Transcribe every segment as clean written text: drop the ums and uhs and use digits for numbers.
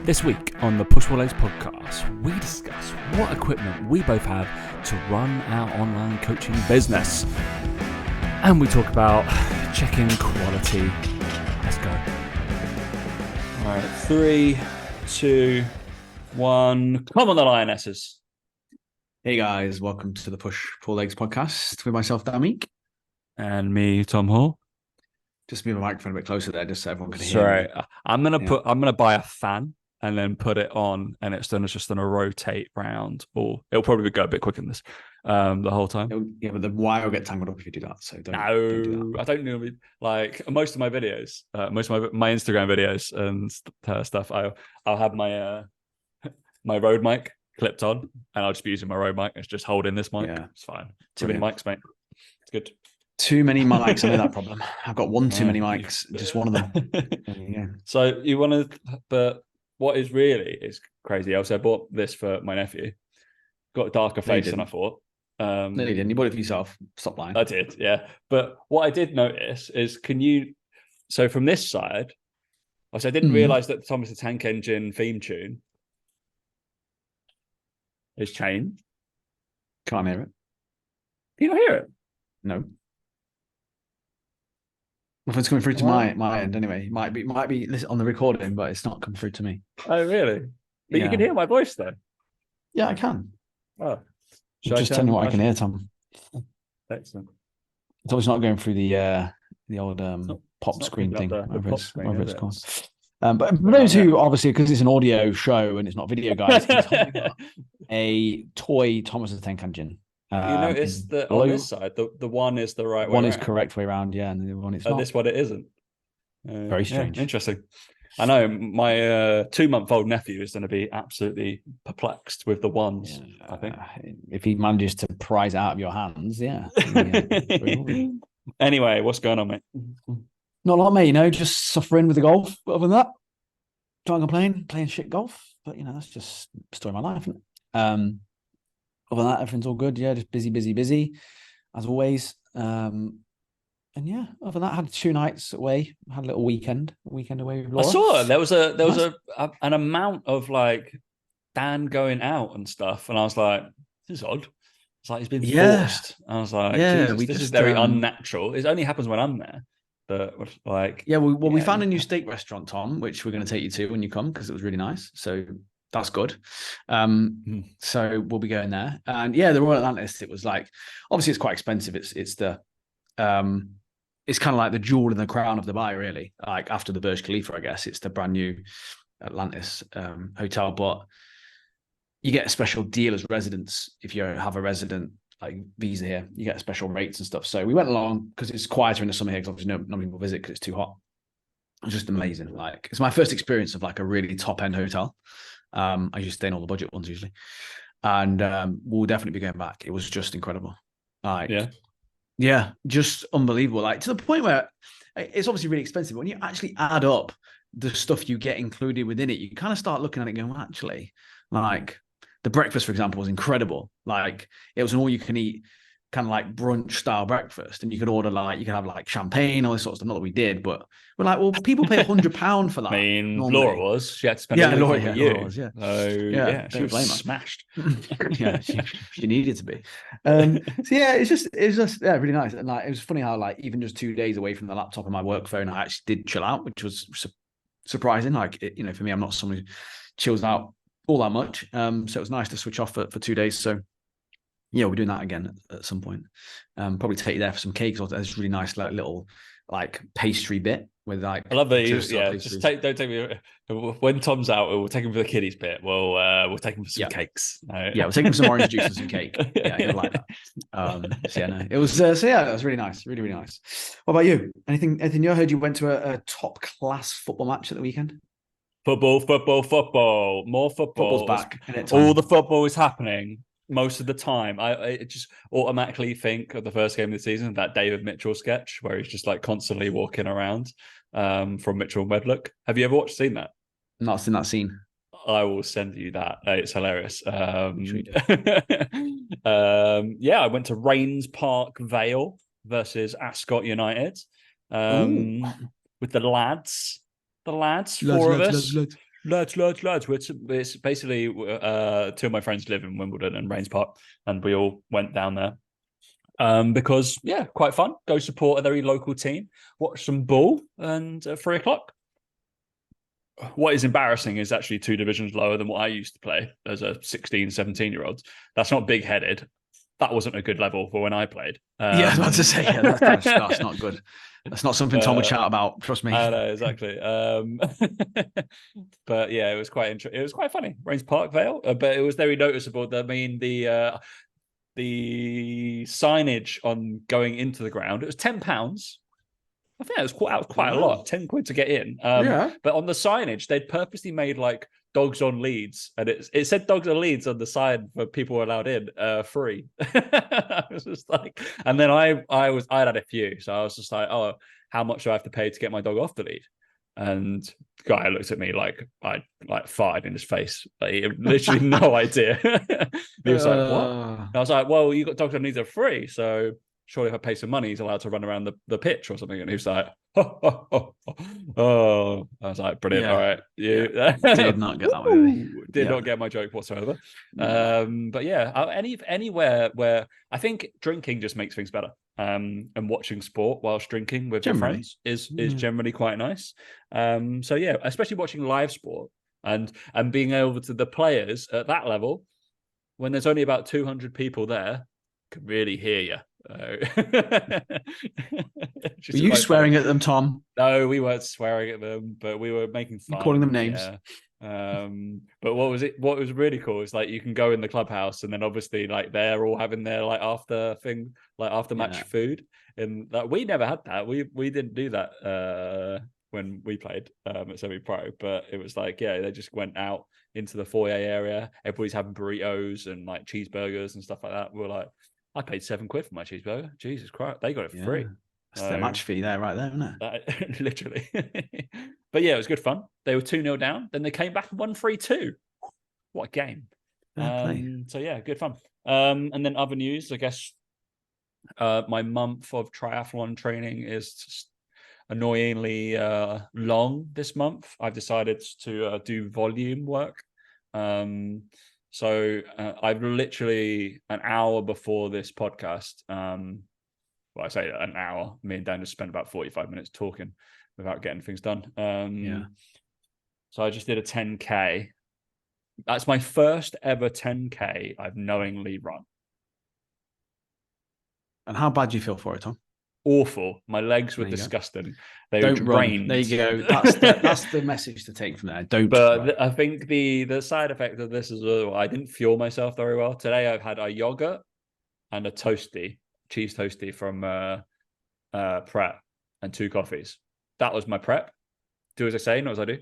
This week on the Push Pull Legs podcast, we discuss what equipment we both have to run our online coaching business. And we talk about checking quality. Let's go. All right, 3, 2, 1. Come on, the Lionesses. Hey guys, welcome to the Push Pull Legs podcast with myself, Damik. And me, Tom Hall. Just move the microphone a bit closer there, just so everyone can hear Sorry, me. I'm gonna buy a fan and then put it on, and it's just gonna rotate round, or it'll probably go a bit quicker than this the whole time. Yeah, but the wire will get tangled up if you do that. So don't do that. I don't know. Like most of my videos, most of my Instagram videos and stuff, I'll have my my Rode mic clipped on, and I'll just be using my Rode mic. It's just holding this mic. Yeah. It's fine. Too many mics, mate. It's good. Too many mics. I know that problem. I've got one too many mics. Just one of them. Yeah. So you want to, but what is crazy. Also, I bought this for my nephew. Got a darker face than I thought. No, you didn't. You bought it for yourself. Stop lying. I did, yeah. But what I did notice is, so from this side, I didn't realize that the Thomas the Tank Engine theme tune is changed. Can't hear it. Can you not hear it? No. If it's coming through to my end anyway, might be on the recording, but it's not coming through to me. Oh, really? But you can hear my voice though. Yeah, I can. Oh, just tell me what I can hear, Tom. Excellent. It's always not going through the old pop screen thing, whatever it's called. But for those who, obviously, because it's an audio show and it's not video, guys, he's holding up a toy Thomas the Tank Engine. You notice that on this side, the one is the right way. One is correct way around, yeah, and the one is not. This one it isn't. Very strange. Yeah, interesting. I know my 2-month-old nephew is going to be absolutely perplexed with the ones. Yeah, I think if he manages to prise it out of your hands, yeah. Anyway, what's going on, mate? Not a lot, mate. Just suffering with the golf. But other than that, can't complain. Playing shit golf, but that's just the story of my life, isn't it? Other than that, everything's all good. Yeah, just busy, as always. And yeah, other than that, I had 2 nights away. Had a little weekend away with Laura. I saw there was an amount of like Dan going out and stuff, and I was like, this is odd. It's like he's been forced. I was like, this is very unnatural. It only happens when I'm there. But like, we found a new steak restaurant, Tom, which we're going to take you to when you come because it was really nice. So that's good. So we'll be going there. And yeah, the Royal Atlantis, it was like, obviously it's quite expensive. It's the it's kind of like the jewel in the crown of Dubai, really. Like after the Burj Khalifa, I guess it's the brand new Atlantis hotel. But you get a special deal as residents if you have a resident like visa here. You get special rates and stuff. So we went along because it's quieter in the summer here because obviously no people visit because it's too hot. It was just amazing. Like it's my first experience of like a really top end hotel. I usually stay in all the budget ones usually, and we'll definitely be going back. It was just incredible. Like, yeah, just unbelievable. Like to the point where it's obviously really expensive. But when you actually add up the stuff you get included within it, you kind of start looking at it going, well, actually, like the breakfast, for example, was incredible. Like it was an all-you-can-eat kind of like brunch style breakfast, and you could order you could have like champagne, all this sort of stuff. Not that we did, but we're like, well, people pay £100 for that. I mean, normally. Laura she had to spend Laura was, so she was smashed. Yeah, she needed to be. So yeah, it's just really nice, and like it was funny how like even just 2 days away from the laptop and my work phone, I actually did chill out, which was surprising. Like for me, I'm not someone who chills out all that much. So it was nice to switch off for 2 days. So yeah, we're doing that again at some point. Probably take you there for some cakes. Or there's really nice little like pastry bit with like. I love that. Don't take me when Tom's out. We'll take him for the kiddies bit. We'll take him for some cakes. Yeah, we'll take him for some orange juice and some cake. Yeah, he'll like that. It was it was really nice, really really nice. What about you? Anything new? I heard you went to a top class football match at the weekend. Football, more football. Football's back. All the football is happening most of the time. I just automatically think of the first game of the season, that David Mitchell sketch where he's just like constantly walking around from Mitchell and Wedlock. Have you ever seen that? Not seen that scene. I will send you that. It's hilarious. I went to Rains Park Vale versus Ascot United with the lads. 4 of us. lads. It's basically two of my friends live in Wimbledon and Rains Park, and we all went down there. Because quite fun. Go support a very local team, watch some ball, and at 3:00. What is embarrassing is actually 2 divisions lower than what I used to play as a 16, 17-year-old. That's not big-headed. That wasn't a good level for when I played. Yeah, I was about to say, that's not good. That's not something Tom would shout about. Trust me. I know, exactly. But yeah, it was quite interesting. It was quite funny. Rains Park Vale, but it was very noticeable. I mean, the signage on going into the ground, it was £10. I think that was quite a lot, £10 to get in. But on the signage, they'd purposely made like dogs on leads, and it said dogs on leads on the side for people allowed in free. I was just like, and then I had a few, so I was just like, oh, how much do I have to pay to get my dog off the lead? And the guy looked at me like I farted in his face. Like, he had literally no idea. He was like, what? And I was like, well, you got dogs on leads are free, so surely if I pay some money, he's allowed to run around the pitch or something. And he was like, oh. I was like, brilliant. All right. You did not get that one. Did not get my joke whatsoever. No. But yeah, anywhere where I think drinking just makes things better. And watching sport whilst drinking with your friends is generally quite nice. So yeah, especially watching live sport and being able to the players at that level, when there's only about 200 people there, can really hear you. Were you swearing at them, Tom? No, we weren't swearing at them, but we were making fun. Calling them names. Yeah. But what was really cool is like you can go in the clubhouse and then obviously like they're all having their like after match food, and that we never had that. We didn't do that when we played at semi-pro, but it was like they just went out into the foyer area. Everybody's having burritos and like cheeseburgers and stuff like that. We're like, I paid £7 for my cheeseburger. Jesus Christ, they got it for free. That's their match fee there, right there, isn't it? Literally. But yeah, it was good fun. They were 2-0 down. Then they came back and won 3-2. What a game. So yeah, good fun. And then other news, I guess my month of triathlon training is just annoyingly long this month. I've decided to do volume work. So I've literally an hour before this podcast, well, I say an hour, me and Dan just spent about 45 minutes talking without getting things done. So I just did a 10K. That's my first ever 10K I've knowingly run. And how bad do you feel for it, Tom? Awful. My legs were disgusting. They were drained. There you go. That's the message to take from there. Don't. But I think the side effect of this is I didn't fuel myself very well. Today I've had a yogurt and a cheese toasty from prep and 2 coffees. That was my prep. Do as I say, not as I do.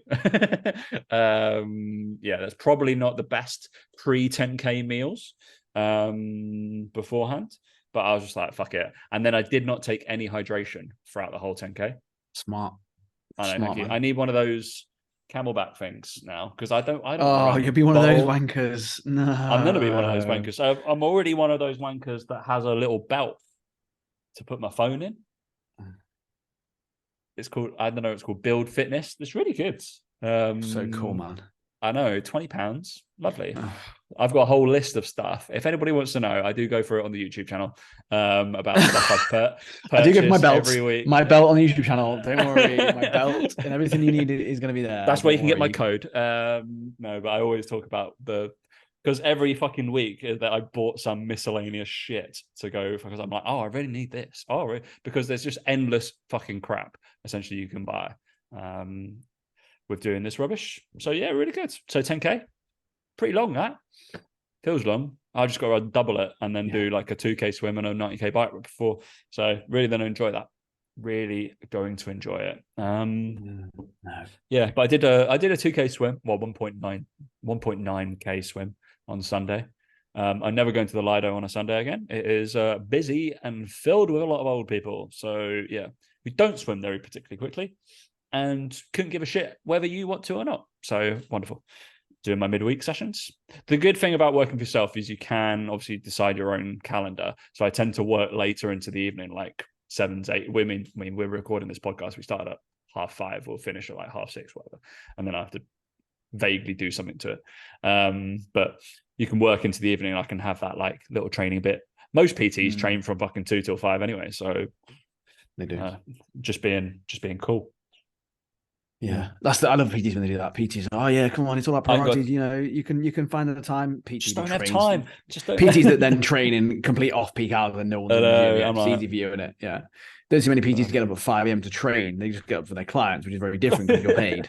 That's probably not the best pre-10K meals beforehand. But I was just like, fuck it. And then I did not take any hydration throughout the whole 10K. Smart. I need one of those Camelback things now because I don't. Oh, you'll be one of those wankers. No, I'm gonna be one of those wankers. So I'm already one of those wankers that has a little belt to put my phone in. It's called It's called Build Fitness. It's really good. So cool, man. I know, £20. Lovely. I've got a whole list of stuff. If anybody wants to know, I do go through it on the YouTube channel about stuff I've purchased. I do give my belt every week. My belt on the YouTube channel. Don't worry, my belt and everything you need is going to be there. That's where you can get my code. No, but I always talk about because every fucking week that I bought some miscellaneous shit to go because I'm like, I really need this. Because there's just endless fucking crap essentially you can buy. With doing this rubbish. So yeah, really good. So 10K, pretty long that. Feels long. I just got to double it and then do like a 2K swim and a 90K bike ride before. So really going to enjoy that. Really going to enjoy it. Yeah, but I did a 2K swim, well 1.9K swim on Sunday. I'm never going to the Lido on a Sunday again. It is busy and filled with a lot of old people. So yeah, we don't swim very particularly quickly. And couldn't give a shit whether you want to or not. So wonderful. Doing my midweek sessions. The good thing about working for yourself is you can obviously decide your own calendar. So I tend to work later into the evening, like 7 to 8. I mean, we're recording this podcast. We start at 5:30. We'll finish at like 6:30, whatever. And then I have to vaguely do something to it. But you can work into the evening, and I can have that like little training bit. Most PTs train from fucking 2 till 5 anyway, so they do. Just being cool. Yeah, I love PTs when they do that. PTs, oh yeah, come on, it's all about priorities. You know, you can find the time. PT just don't have time. Just don't. PTs that then train in complete off-peak hours and no one's in the gym. Yeah, it's easy for you, isn't it? Yeah. Don't see many PTs get up at 5 a.m. to train. They just get up for their clients, which is very different because you're paid.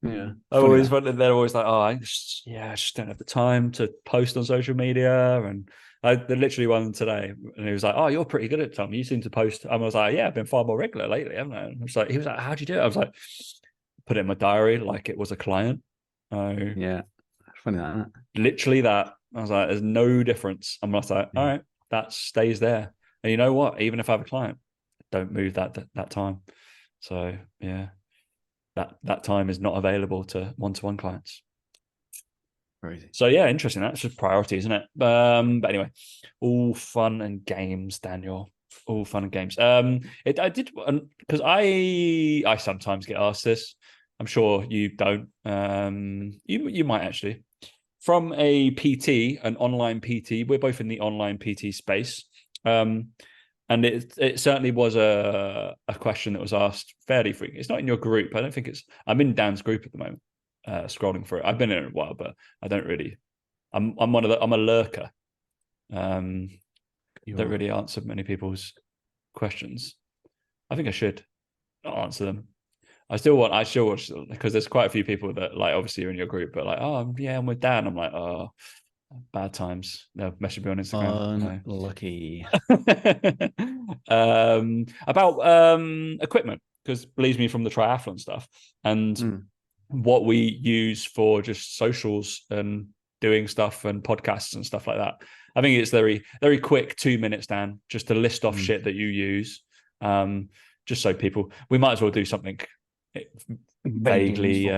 Yeah. They're always like, oh, I just don't have the time to post on social media. And I literally one today, and he was like, oh, you're pretty good at it, Tom. You seem to post. And I was like, yeah, I've been far more regular lately, haven't I? He was like, how'd you do it? I was like, put it in my diary like it was a client. Yeah. Funny that, isn't it? Literally that. I was like, there's no difference. I'm just like, all right, that stays there. And you know what? Even if I have a client, don't move that time. So yeah, that time is not available to one-to-one clients. Crazy. So yeah, interesting. That's just priority, isn't it? But anyway, all fun and games, Daniel. All fun and games. I did because I sometimes get asked this. I'm sure you don't. You might actually. From a PT, an online PT, we're both in the online PT space. And it certainly was a question that was asked fairly frequently. It's not in your group. I don't think it's. I'm in Dan's group at the moment, scrolling through it. I've been in it a while, but I don't really. I'm a lurker. Don't really answer many people's questions. I think I should answer them. I still watch because there's quite a few people that like obviously are in your group, but like, oh yeah, I'm with Dan. I'm like, oh, bad times. They'll message me on Instagram. Unlucky. About equipment, because it leads me from the triathlon stuff and what we use for just socials and doing stuff and podcasts and stuff like that. I think it's very, very quick 2 minutes, Dan, just to list off shit that you use. Just so people, we might as well do something vaguely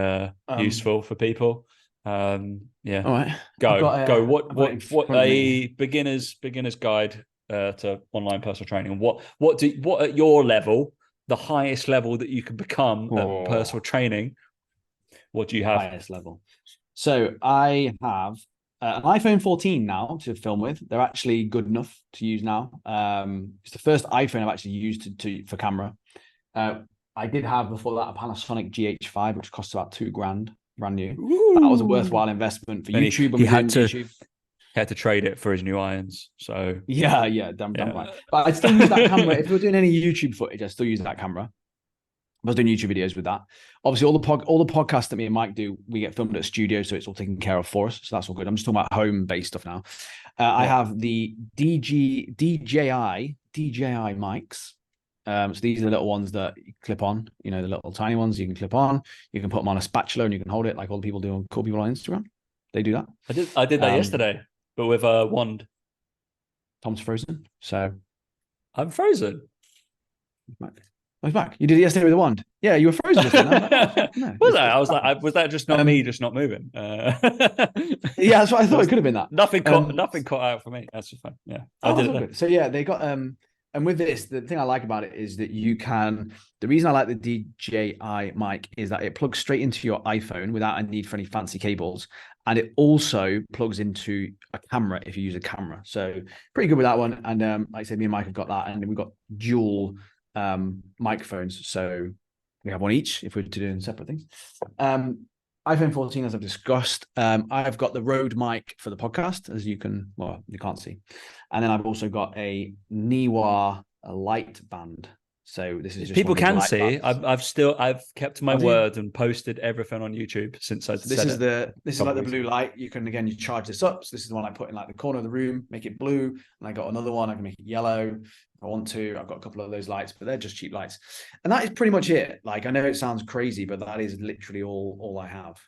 useful for people. Yeah. All right. Go. What a beginner's guide to online personal training. What at your level, the highest level that you can become at personal training? What do you have? Highest level. So I have an iPhone 14 now to film with. They're actually good enough to use now. It's the first iPhone I've actually used for camera. I did have before that a Panasonic GH5, which cost about $2,000, brand new. Ooh. That was a worthwhile investment for YouTube. He had to trade it for his new irons. So yeah, damn right. But I'd still use that camera. If we were doing any YouTube footage, I'd still use that camera. I was doing YouTube videos with that. Obviously, all the podcasts that me and Mike do, we get filmed at a studio, so it's all taken care of for us. So that's all good. I'm just talking about home-based stuff now. I have the DJI mics. So these are the little ones that you clip on, the little tiny ones you can clip on. You can put them on a spatula and you can hold it like all the people do on cool people on Instagram. They do that. I did that yesterday, but with a wand. Tom's frozen, so I'm frozen. He's back. You did it yesterday with a wand. Yeah, you were frozen. Was that? I was like, was that just not me, just not moving? Yeah, that's what I thought. It could have been that. Nothing caught out for me. That's just fine. Yeah, I did it. Good. So yeah, they got and with this, the thing I like about it is that the reason I like the DJI mic is that it plugs straight into your iPhone without a need for any fancy cables. And it also plugs into a camera if you use a camera. So pretty good with that one. And like I said, me and Mike have got that. And then we've got dual microphones. So we have one each if we're doing separate things. iPhone 14, as I've discussed. I've got the Rode mic for the podcast, as you can't see. And then I've also got a Niwa light band. So this is just people can see. I've kept my word and posted everything on YouTube since I said it. This is like the blue light. You charge this up. So this is the one I put in like the corner of the room, make it blue. And I got another one. I can make it yellow if I want to. I've got a couple of those lights, but they're just cheap lights. And that is pretty much it. Like I know it sounds crazy, but that is literally all I have.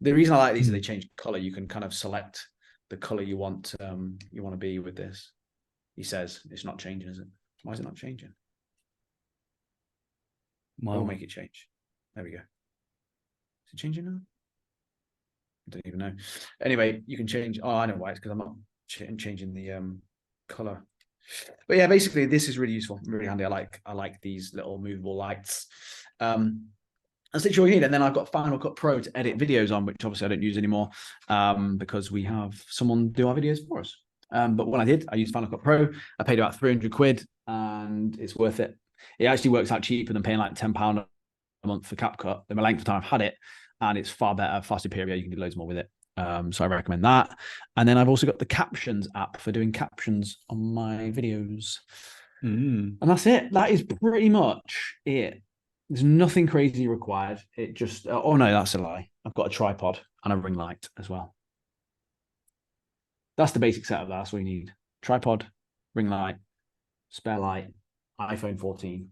The reason I like these is they change color. You can kind of select the color you want to be with this. He says it's not changing, is it? Why is it not changing? We'll make it change. There we go. Is it changing now? I don't even know. Anyway, you can change. Oh, I know why. It's because I'm not changing the color. But yeah, basically, this is really useful, really handy. I like these little movable lights. That's literally all you need. And then I've got Final Cut Pro to edit videos on, which obviously I don't use anymore because we have someone do our videos for us. But when I did, I used Final Cut Pro. I paid about 300 quid and it's worth it. It actually works out cheaper than paying like £10 a month for CapCut. In my length of time I've had it, and it's far better, far superior. You can do loads more with it. So I recommend that. And then I've also got the Captions app for doing captions on my videos. And that's it. That is pretty much it. There's nothing crazy required. It just, oh no, that's a lie. I've got a tripod and a ring light as well. That's the basic setup. That's all you need. Tripod, ring light, spare light, iPhone 14,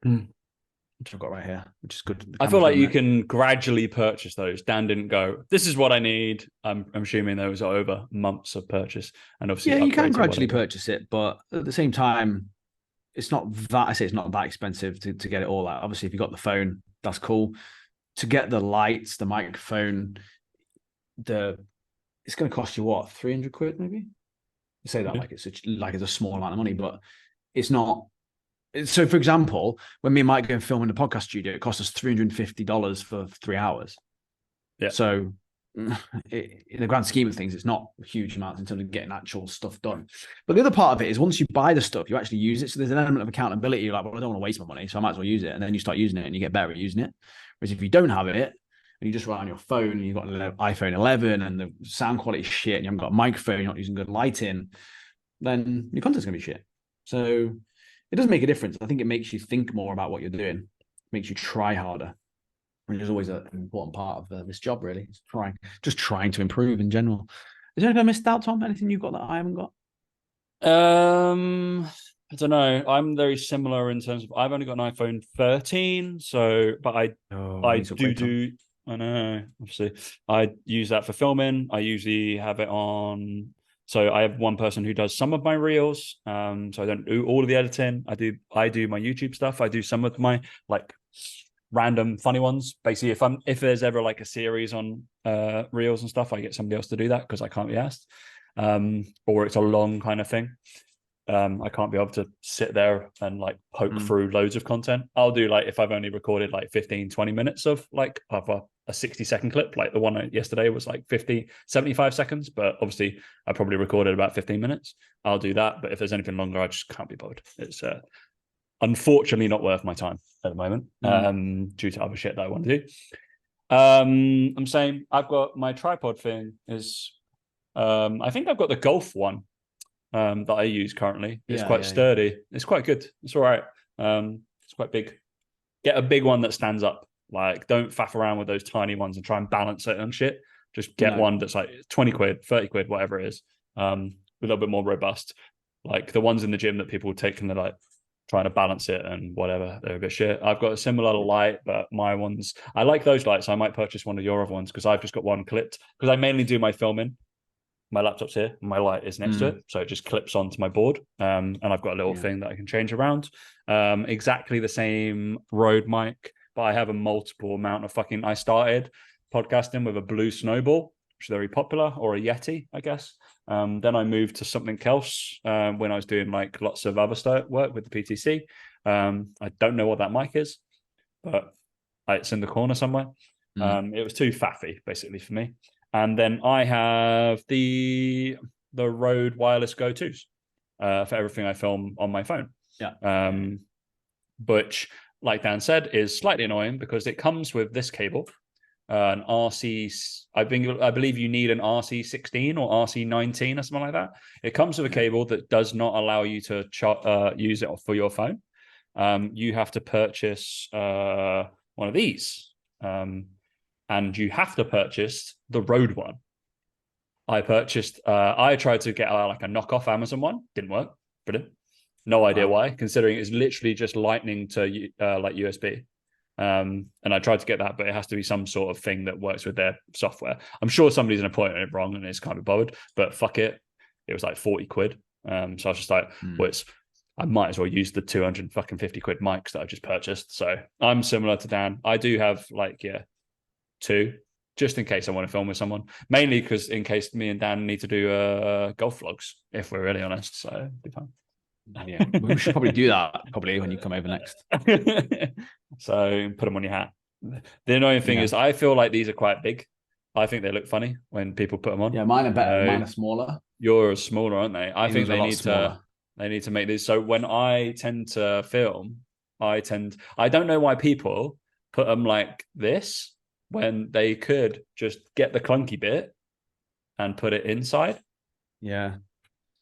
which I've got right here, which is good. I feel like you can gradually purchase those. Dan didn't go, this is what I need. I'm assuming those are over months of purchase. And obviously, yeah, you can gradually purchase it, but at the same time, it's not that, I say it's not that expensive to get it all out. Obviously, if you got the phone, that's cool. To get the lights, the microphone, it's going to cost you what, 300 quid maybe? You say that like it's a small amount of money, but it's not. So, for example, when me and Mike go and film in the podcast studio, it cost us $350 for 3 hours. Yeah. So, in the grand scheme of things, it's not huge amounts in terms of getting actual stuff done. But the other part of it is once you buy the stuff, you actually use it. So there's an element of accountability. You're like, well, I don't want to waste my money, so I might as well use it. And then you start using it and you get better at using it. Whereas if you don't have it, and you just rely on your phone, and you've got an iPhone 11 and the sound quality is shit, and you haven't got a microphone, you're not using good lighting, then your content's going to be shit. So it does make a difference. I think it makes you think more about what you're doing, it makes you try harder, which is always an important part of this job, really. It's just trying to improve in general. Is there anything I missed out, Tom? Anything you've got that I haven't got? I don't know. I'm very similar in terms of I've only got an iPhone 13, so but I do. I know, obviously. I use that for filming. I usually have it on. So I have one person who does some of my reels. So I don't do all of the editing. I do my YouTube stuff. I do some of my like random funny ones. Basically, if there's ever like a series on reels and stuff, I get somebody else to do that because I can't be asked. Or it's a long kind of thing. I can't be able to sit there and like poke through loads of content. I'll do like if I've only recorded like 15-20 minutes of like of a 60-second clip, like the one yesterday was like 75 seconds, but obviously I probably recorded about 15 minutes. I'll do that, but if there's anything longer, I just can't be bothered. It's unfortunately not worth my time at the moment due to other shit that I want to do. I'm saying I've got my tripod thing is I think I've got the golf one that I use currently. It's quite sturdy. It's quite good. It's all right. It's quite big. Get a big one that stands up. Like, don't faff around with those tiny ones and try and balance it and shit. Just get one that's like 20 quid, 30 quid, whatever it is. A little bit more robust. Like the ones in the gym that people take and they're like trying to balance it and whatever. They're a bit shit. I've got a similar light, but my ones, I like those lights. I might purchase one of your other ones because I've just got one clipped because I mainly do my filming. My laptop's here, my light is next to it, so it just clips onto my board, and I've got a little thing that I can change around. Exactly the same Rode mic, but I have a multiple amount of fucking. I started podcasting with a Blue Snowball, which is very popular, or a Yeti, I guess. Then I moved to something else when I was doing like lots of other work with the PTC. I don't know what that mic is, but it's in the corner somewhere. It was too faffy, basically, for me. And then I have the Rode wireless Go-Tos for everything I film on my phone. Yeah. Which, like Dan said, is slightly annoying because it comes with this cable, an RC. I believe you need an RC16 or RC19 or something like that. It comes with a cable that does not allow you to use it for your phone. You have to purchase one of these. And you have to purchase the Rode one. I tried to get like a knockoff Amazon one. Didn't work. Brilliant. No idea why, considering it's literally just lightning to like USB. And I tried to get that, but it has to be some sort of thing that works with their software. I'm sure somebody's going to point it wrong and it's kind of bothered, but fuck it. It was like 40 quid. So I was just like, I might as well use the 250 quid mics that I just purchased. So I'm similar to Dan. I do have like, two, just in case I want to film with someone, mainly because in case me and Dan need to do golf vlogs, if we're really honest. So it'd be fun. Yeah, we should probably do that when you come over next. So put them on your hat. The annoying thing Yeah. is I feel like these are quite big. I think they look funny when people put them on. Yeah, mine are better. Mine are smaller. Yours smaller, aren't they? I think Yours are a lot smaller. they need to make these. So when I tend to film, I don't know why people put them like this when they could just get the clunky bit and put it inside. Yeah.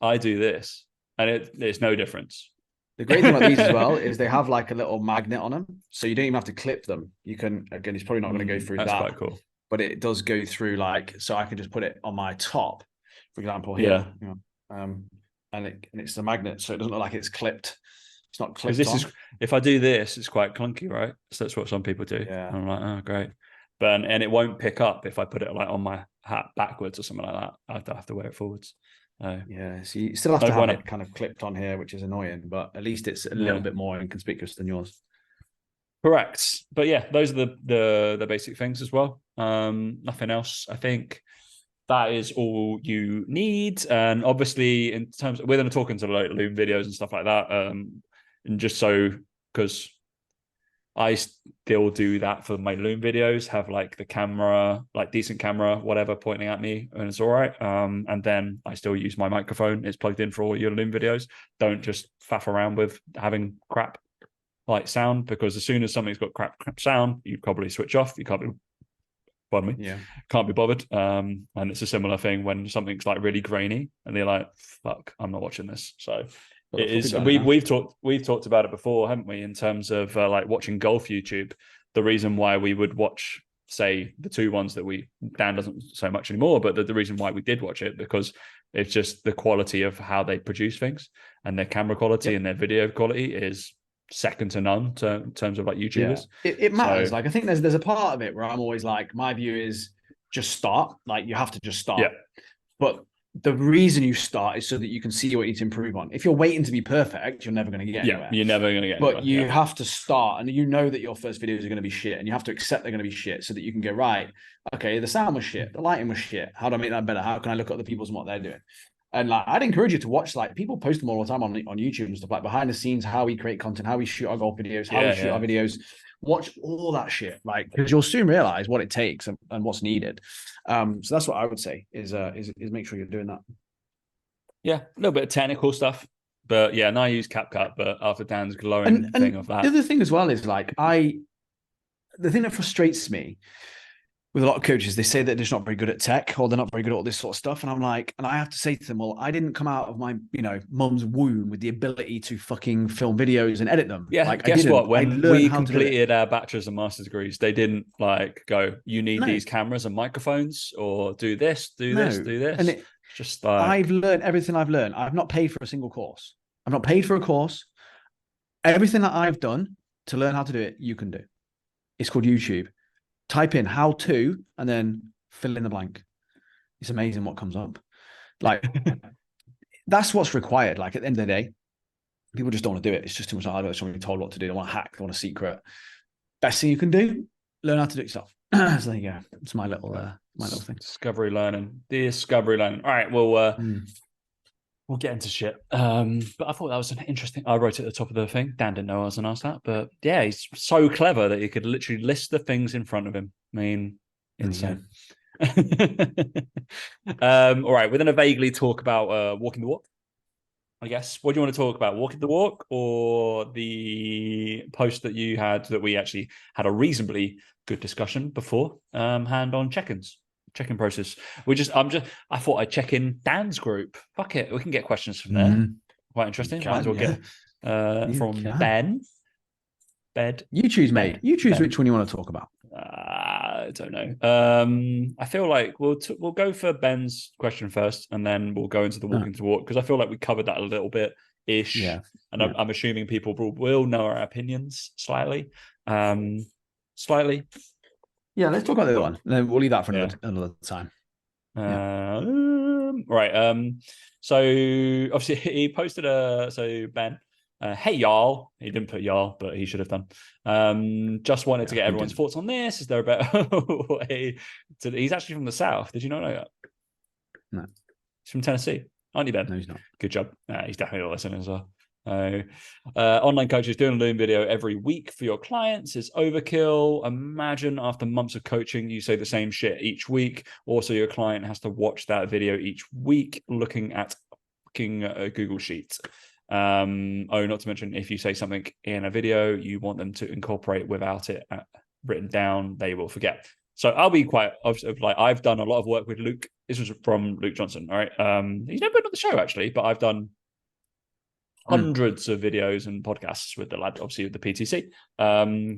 I do this, and it's no difference. The great thing about these as well is they have like a little magnet on them, so you don't even have to clip them. You can, again, it's probably not going to go through That's that, quite cool. but it does go through like, so I can just put it on my top, for example, here. Yeah. You know, and it's a magnet, so it doesn't look like it's clipped. It's not clipped This on. is, if I do this, it's quite clunky, right? So that's what some people do. Yeah. And I'm like, oh, great. But and it won't pick up if I put it like on my hat backwards or something like that. I have to wear it forwards. Yeah, so you still have to have it kind of clipped on here, which is annoying, but at least it's a little bit more inconspicuous than yours. Correct. But yeah, those are the basic things as well. Nothing else. I think that is all you need. And obviously, in terms we're going to talk into like Loom videos and stuff like that. And just so, because I still do that for my Loom videos, have like the camera, like decent camera, whatever, pointing at me, and it's all right. And then I still use my microphone. It's plugged in for all your Loom videos. Don't just faff around with having crap like sound, because as soon as something's got crap sound, you probably switch off. You can't be, pardon me, can't be bothered. And it's a similar thing when something's like really grainy, and they're like, "Fuck, I'm not watching this." So it is. We've talked about it before, haven't we? In terms of like watching golf YouTube, the reason why we would watch, say, the two ones that Dan doesn't so much anymore, but the reason why we did watch it, because it's just the quality of how they produce things, and their camera quality and their video quality is second to none in terms of like YouTubers. It matters. So, like, I think there's a part of it where I'm always like, my view is just start. Like, you have to just start. Yeah. But the reason you start is so that you can see what you need to improve on. If you're waiting to be perfect, you're never going to get anywhere. You're never going to get anywhere. But you have to start, and you know that your first videos are going to be shit, and you have to accept they're going to be shit so that you can go, right, okay, the sound was shit, the lighting was shit. How do I make that better? How can I look at other people's and what they're doing? And like, I'd encourage you to watch, like, people post them all the time on YouTube and stuff, like behind the scenes, how we create content, how we shoot our golf videos, how we shoot our videos. Watch all that shit, like, because you'll soon realize what it takes and what's needed. So that's what I would say is make sure you're doing that. Yeah, a little bit of technical stuff, but yeah, and I use CapCut, but after Dan's glowing thing of that. The other thing as well is like, the thing that frustrates me with a lot of coaches, they say that they're just not very good at tech, or they're not very good at all this sort of stuff. And I'm like, and I have to say to them, well, I didn't come out of my, mum's womb with the ability to fucking film videos and edit them. Yeah, like, guess what? When we completed our bachelor's and master's degrees, they didn't like go, you need these cameras and microphones, or do this, do this. And it, just like, I've learned everything I've learned. I've not paid for a single course. I've not paid for a course. Everything that I've done to learn how to do it, you can do. It's called YouTube. Type in how to, and then fill in the blank. It's amazing what comes up. Like, that's what's required. Like, at the end of the day, people just don't want to do it. It's just too much harder. They're being told what to do. They want a hack. They want a secret. Best thing you can do, learn how to do it yourself. So there you go. It's my little thing. Discovery learning. All right, well, we'll get into shit. But I thought that was an interesting. I wrote it at the top of the thing. Dan didn't know I was going to ask that, but yeah, he's so clever that he could literally list the things in front of him. I mean, insane. All right, we're going to vaguely talk about walking the walk, I guess. What do you want to talk about? Walking the walk, or the post that you had that we actually had a reasonably good discussion beforehand on check-ins? Check-in process. I thought I'd check in Dan's group. Fuck it, we can get questions from there. Quite interesting. Might as well get from Ben. You choose, mate. You choose which one you want to talk about. I don't know. I feel like we'll go for Ben's question first, and then we'll go into the walking to walk, because I feel like we covered that a little bit ish. Yeah. And I'm assuming people will know our opinions slightly. Yeah, let's talk about the other one. And then we'll leave that for another time. Right. So obviously he posted Ben. Hey y'all. He didn't put y'all, but he should have done. Just wanted to get everyone's thoughts on this. Is there a better way he's actually from the South. Did you not know that? No. He's from Tennessee. Aren't you, Ben? No, he's not. Good job. He's definitely listening as well. Online coaches doing a Loom video every week for your clients is overkill. Imagine after months of coaching, you say the same shit each week. Also, your client has to watch that video each week looking at fucking Google Sheets. Not to mention, if you say something in a video you want them to incorporate without it written down, they will forget. So I'll be quite like, I've done a lot of work with Luke. This was from Luke Johnson. All right. He's never been on the show actually, but I've done hundreds of videos and podcasts with the lad, obviously with the PTC.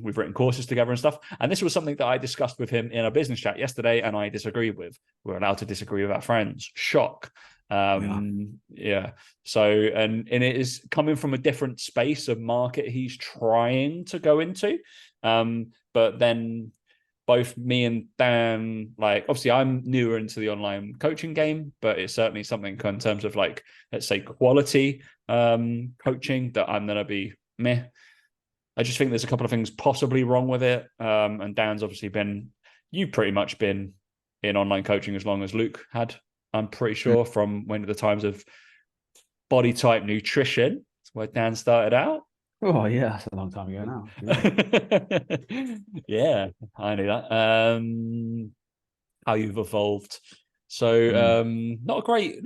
We've written courses together and stuff. And this was something that I discussed with him in a business chat yesterday, and I disagreed with. We're allowed to disagree with our friends. Shock. Yeah. So, and it is coming from a different space of market he's trying to go into. But then both me and Dan, like, obviously I'm newer into the online coaching game, but it's certainly something in terms of, like, let's say quality coaching that I'm going to be meh. I just think there's a couple of things possibly wrong with it. And Dan's obviously you've pretty much been in online coaching as long as Luke had, I'm pretty sure, from one of the times of body type nutrition. That's where Dan started out. Oh yeah, that's a long time ago now. Yeah, I knew that. How you've evolved. So not a great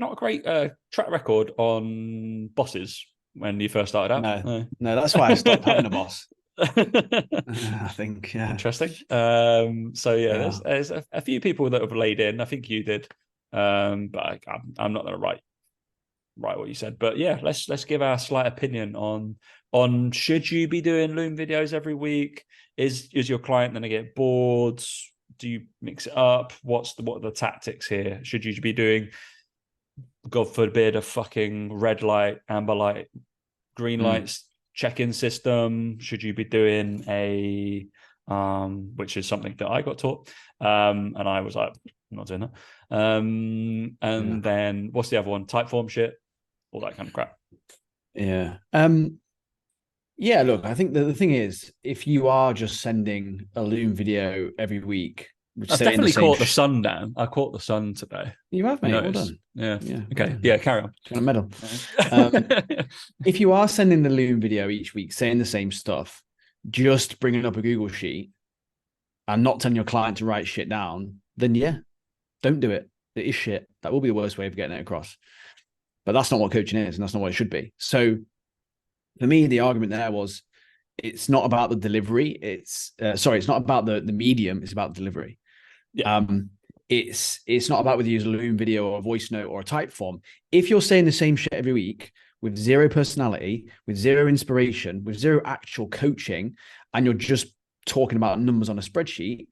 track record on bosses when you first started out. No, that's why I stopped having a boss. I think, yeah. Interesting. So yeah, there's a few people that have laid in. I think you did, but I'm not going to write what you said. But yeah, let's give our slight opinion on should you be doing Loom videos every week? Is your client going to get bored? Do you mix it up? What are the tactics here? Should you be doing, God forbid, a fucking red light, amber light, green lights check-in system? Should you be doing a which is something that I got taught, and I was like, I'm not doing that. Then what's the other one? Typeform shit, all that kind of crap. Yeah. Yeah, look, I think the thing is, if you are just sending a Loom video every week, I've definitely caught the sun down. I caught the sun today. You have, mate. Well done. Yeah. Okay. Yeah, carry on. Do you want a medal? If you are sending the Loom video each week, saying the same stuff, just bringing up a Google sheet and not telling your client to write shit down, then yeah, don't do it. It is shit. That will be the worst way of getting it across. But that's not what coaching is, and that's not what it should be. So for me, the argument there was, it's not about the delivery. It's not about the medium. It's about delivery. Yeah. It's not about whether you use a Loom video or a voice note or a type form. If you're saying the same shit every week with zero personality, with zero inspiration, with zero actual coaching, and you're just talking about numbers on a spreadsheet,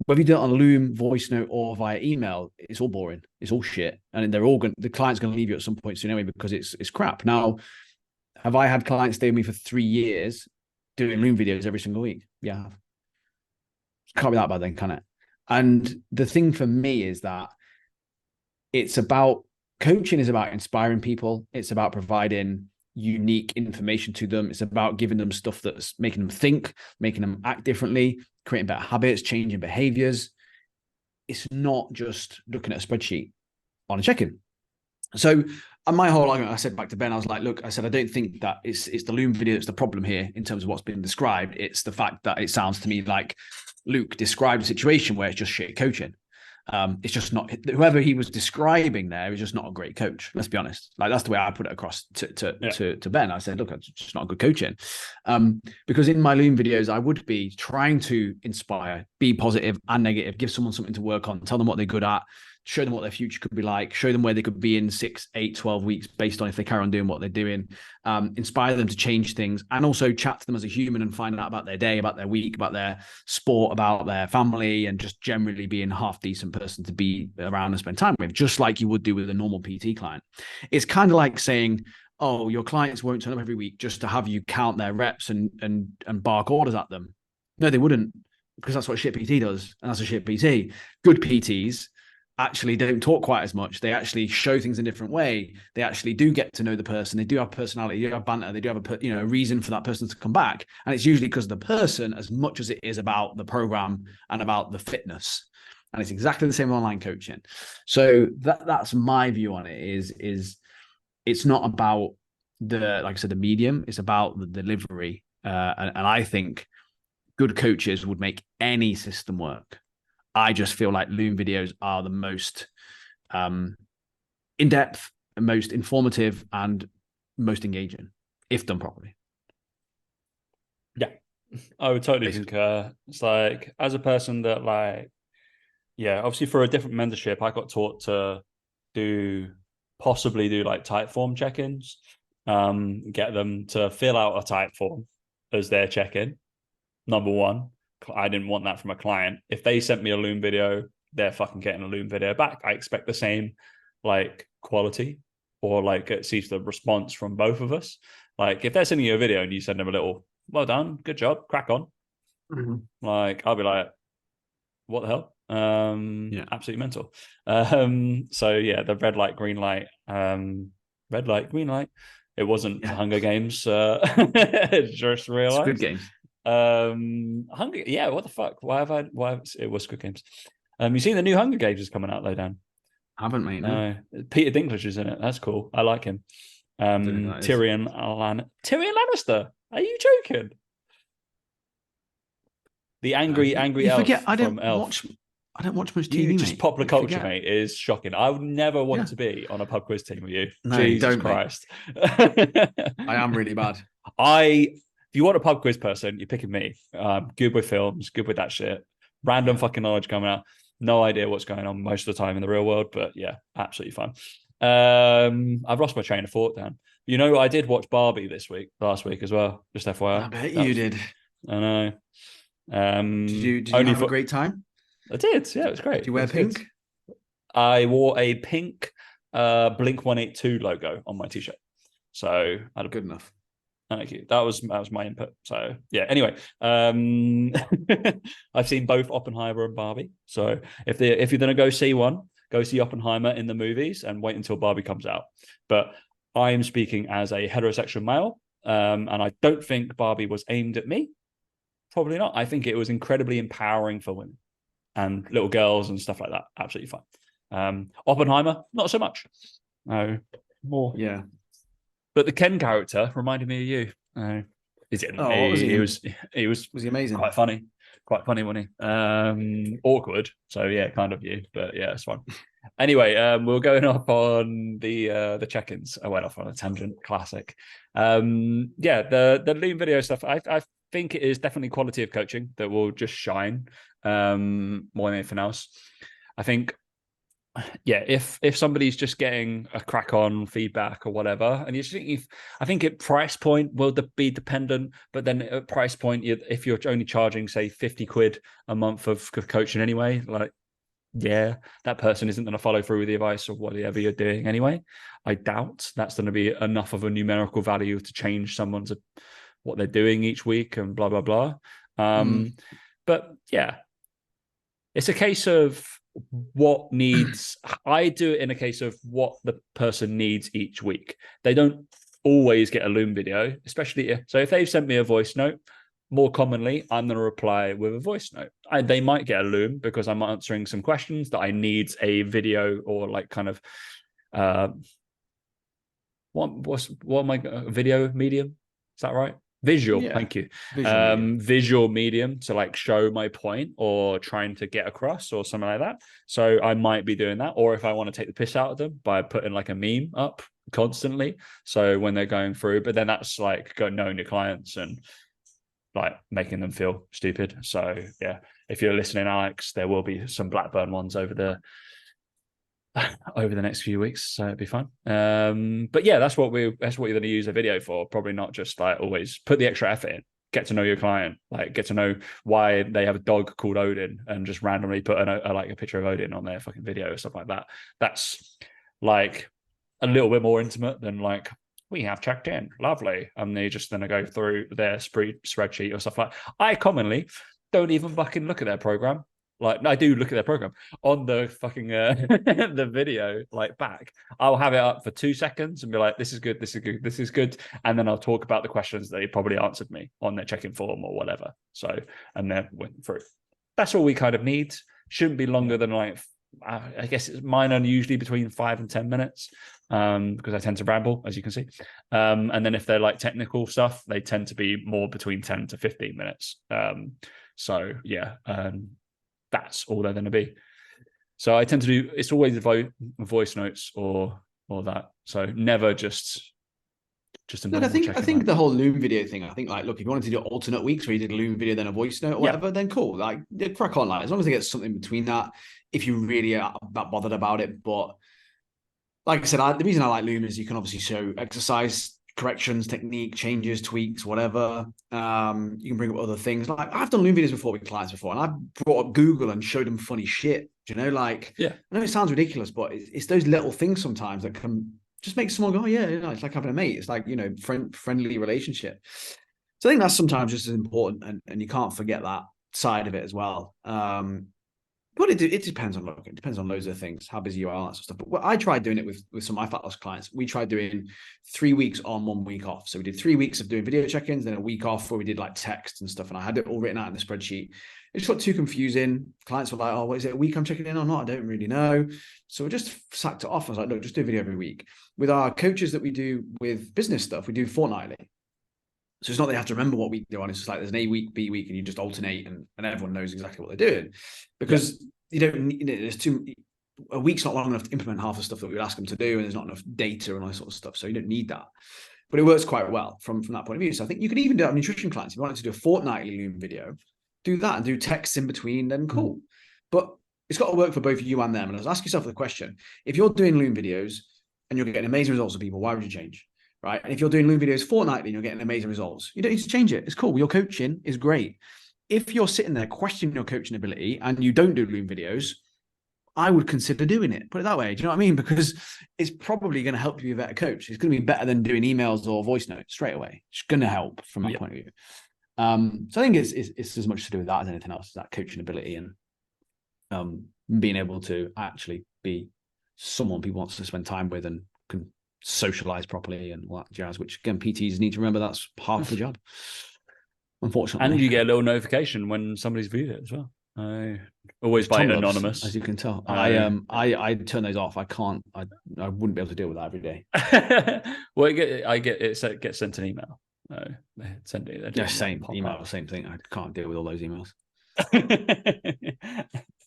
whether you do it on a Loom, voice note, or via email, it's all boring. It's all shit, and the client's going to leave you at some point soon anyway, because it's crap. Now, have I had clients stay with me for 3 years doing Loom videos every single week? Yeah, I have. Can't be that bad then, can it? And the thing for me is that coaching is about inspiring people. It's about providing unique information to them. It's about giving them stuff that's making them think, making them act differently, creating better habits, changing behaviors. It's not just looking at a spreadsheet on a check-in. So my whole argument, I said back to Ben, I was like, look, I said, I don't think that it's the Loom video that's the problem here in terms of what's been described. It's the fact that it sounds to me like Luke described a situation where it's just shit coaching. It's just not, whoever he was describing there is just not a great coach. Let's be honest. Like, that's the way I put it across to Ben. I said, look, it's just not good coaching. Because in my Loom videos, I would be trying to inspire, be positive and negative, give someone something to work on, tell them what they're good at, show them what their future could be like, show them where they could be in 6, 8, 12 weeks based on if they carry on doing what they're doing, inspire them to change things, and also chat to them as a human and find out about their day, about their week, about their sport, about their family, and just generally being a half decent person to be around and spend time with, just like you would do with a normal PT client. It's kind of like saying, oh, your clients won't turn up every week just to have you count their reps and bark orders at them. No, they wouldn't, because that's what shit PT does, and that's a shit PT. Good PTs actually don't talk quite as much. They actually show things in a different way. They actually do get to know the person. They do have personality. They do have banter. They do have a reason for that person to come back. And it's usually because of the person as much as it is about the program and about the fitness. And it's exactly the same online coaching. So that's my view on it. Is it's not about like I said, the medium. It's about the delivery. And I think good coaches would make any system work. I just feel like Loom videos are the most in-depth, most informative, and most engaging if done properly. Yeah, I would totally Basically. concur. It's like, as a person that like, yeah, obviously for a different mentorship, I got taught to possibly do like type form check-ins, get them to fill out a type form as their check-in. Number one, I didn't want that from a client. If they sent me a Loom video, they're fucking getting a Loom video back. I expect the same like quality or like at least the response from both of us. Like if they're sending you a video and you send them a little, well done, good job, crack on. Like I'll be like, what the hell? Absolutely mental. So yeah, the red light, green light, red light, green light. It wasn't Hunger Games. Just realized. Squid Games. Hunger. Yeah, what the fuck? Why it was Squid Games? You seen the new Hunger Games is coming out though, Dan? Haven't, mate. No. Peter Dinklage is in it. That's cool. I like him. Tyrion Lannister. Are you joking? The angry you elf forget, I from don't Elf. watch. I don't watch much TV. You just mate. popular You culture, forget. mate, is shocking. I would never want to be on a pub quiz team with you. No, Jesus don't, Christ. I am really bad. If you want a pub quiz person, you're picking me. Good with films, good with that shit. Random fucking knowledge coming out. No idea what's going on most of the time in the real world, but yeah, absolutely fine. I've lost my train of thought, Dan. You know, I did watch Barbie last week as well. Just FYI. I bet you did. I know. Did you have a great time? I did. Yeah, it was great. Did you wear pink? Good. I wore a pink Blink 182 logo on my t-shirt. So good enough. Thank you. That was my input. So yeah. Anyway, I've seen both Oppenheimer and Barbie. So if you're gonna go see one, go see Oppenheimer in the movies and wait until Barbie comes out. But I am speaking as a heterosexual male, and I don't think Barbie was aimed at me. Probably not. I think it was incredibly empowering for women and little girls and stuff like that. Absolutely fine. Oppenheimer, not so much. No, more. Yeah. But the Ken character reminded me of you. Is it? He was he amazing? Quite funny, wasn't he? Awkward. So yeah, kind of you. But yeah, it's fun. Anyway, we're going off on the check-ins. I went off on a tangent. Classic. Yeah, the Loom video stuff. I think it is definitely quality of coaching that will just shine more than anything else. I think, yeah, if somebody's just getting a crack on feedback or whatever, and you just think, I think at price point will be dependent, but then at price point, if you're only charging say 50 quid a month of coaching anyway, like, yeah, that person isn't going to follow through with the advice or whatever you're doing anyway. I doubt that's going to be enough of a numerical value to change someone's what they're doing each week and blah, blah, blah. But yeah, it's a case of what needs. I do it in a case of what the person needs each week. They don't always get a Loom video, especially if they've sent me a voice note. More commonly, I'm going to reply with a voice note. They might get a Loom because I'm answering some questions that I need a video or like kind of what am I video medium? Is that right? Visual, thank you. Visual medium to like show my point or trying to get across or something like that. So I might be doing that. Or if I want to take the piss out of them by putting like a meme up constantly. So when they're going through, but then that's like knowing your clients and like making them feel stupid. So yeah, if you're listening, Alex, there will be some Blackburn ones over the next few weeks, so it'd be fun. But yeah, that's what you're going to use a video for. Probably not just like always put the extra effort in, get to know your client, like get to know why they have a dog called Odin, and just randomly put a picture of Odin on their fucking video or stuff like that. That's like a little bit more intimate than like, we have checked in, lovely, and they're just going to go through their spreadsheet or stuff like that. I commonly don't even fucking look at their program. Like, I do look at their program on the fucking the video, like back. I'll have it up for 2 seconds and be like, this is good, this is good, this is good. And then I'll talk about the questions that they probably answered me on their check-in form or whatever. So, and then went through. That's all we kind of need. Shouldn't be longer than like I guess mine are usually between 5 and 10 minutes because I tend to ramble, as you can see. And then if they're like technical stuff, they tend to be more between 10 to 15 minutes. So yeah, that's all they're going to be. So I tend to do, it's always voice notes or that. So never just a Look, normal I think the whole Loom video thing, I think like, look, if you wanted to do alternate weeks where you did a Loom video, then a voice note or whatever, then cool. Like crack on, like as long as they get something between that, if you really are that bothered about it. But like I said, the reason I like Loom is you can obviously show exercise corrections, technique, changes, tweaks, whatever. You can bring up other things. Like I've done Loom videos before with clients before, and I brought up Google and showed them funny shit. You know, like I know it sounds ridiculous, but it's those little things sometimes that can just make someone go, oh, yeah, you know, it's like having a mate. It's like, you know, friendly relationship. So I think that's sometimes just as important, and you can't forget that side of it as well. But it depends on it depends on loads of things, how busy you are, that sort of stuff. But I tried doing it with some of my fat loss clients. We tried doing 3 weeks on, 1 week off. So we did 3 weeks of doing video check-ins, then a week off where we did like text and stuff. And I had it all written out in the spreadsheet. It just got too confusing. Clients were like, oh, what is it, a week I'm checking in or not? I don't really know. So we just sacked it off. I was like, look, just do a video every week. With our coaches that we do with business stuff, we do fortnightly. So it's not that you have to remember what week they're on. It's just like there's an A week, B week, and you just alternate, and everyone knows exactly what they're doing. Because you don't need, a week's not long enough to implement half the stuff that we would ask them to do, and there's not enough data and all that sort of stuff. So you don't need that. But it works quite well from that point of view. So I think you could even do it on nutrition clients. If you wanted to do a fortnightly Loom video, do that and do texts in between, then cool. But it's got to work for both you and them. And ask yourself the question, if you're doing Loom videos and you're getting amazing results with people, why would you change? Right. And if you're doing Loom videos fortnightly and you're getting amazing results, you don't need to change it. It's cool. Your coaching is great. If you're sitting there questioning your coaching ability and you don't do Loom videos, I would consider doing it. Put it that way. Do you know what I mean? Because it's probably going to help you be a better coach. It's going to be better than doing emails or voice notes straight away. It's going to help from my point of view. So I think it's as much to do with that as anything else, that coaching ability and being able to actually be someone people want to spend time with and can socialize properly and all that jazz, which again, PTs need to remember that's half the job, unfortunately. And you get a little notification when somebody's viewed it as well. I always buy it anonymous, as you can tell. I turn those off. I can't. I wouldn't be able to deal with that every day. Well, it gets sent an email. Send it. Yeah, same email, same thing. I can't deal with all those emails.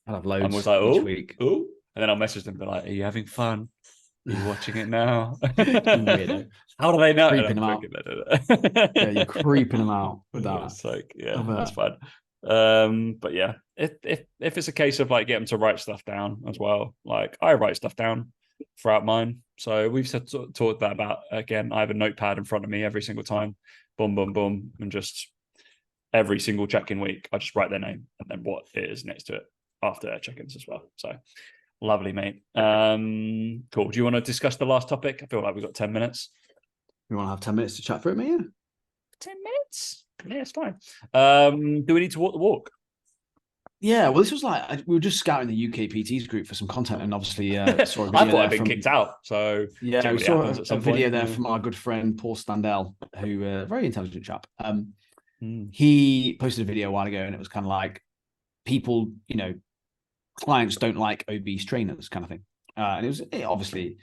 I'll have loads each week. And then I'll message them and be like, "Are you having fun? Are you watching it now?" How do they know? Creeping them out. Yeah, you're creeping them out with that. It's like, yeah, that's fun. But yeah, if it's a case of like get them to write stuff down as well, like I write stuff down throughout mine. So we've talked about again, I have a notepad in front of me every single time, boom, boom, boom, and just every single check-in week, I just write their name and then what it is next to it after their check-ins as well. So lovely, mate. Cool. Do you want to discuss the last topic? I feel like we've got 10 minutes. You want to have 10 minutes to chat through it, mate? Yeah. 10 minutes? Yeah, it's fine. Do we need to walk the walk? Yeah, well, this was like we were just scouting the UK PTs group for some content, and obviously saw a video. I thought I'd been kicked out. So yeah, we saw a video there from our good friend Paul Standell, who a very intelligent chap. He posted a video a while ago, and it was kind of like people, clients don't like obese trainers, kind of thing. And obviously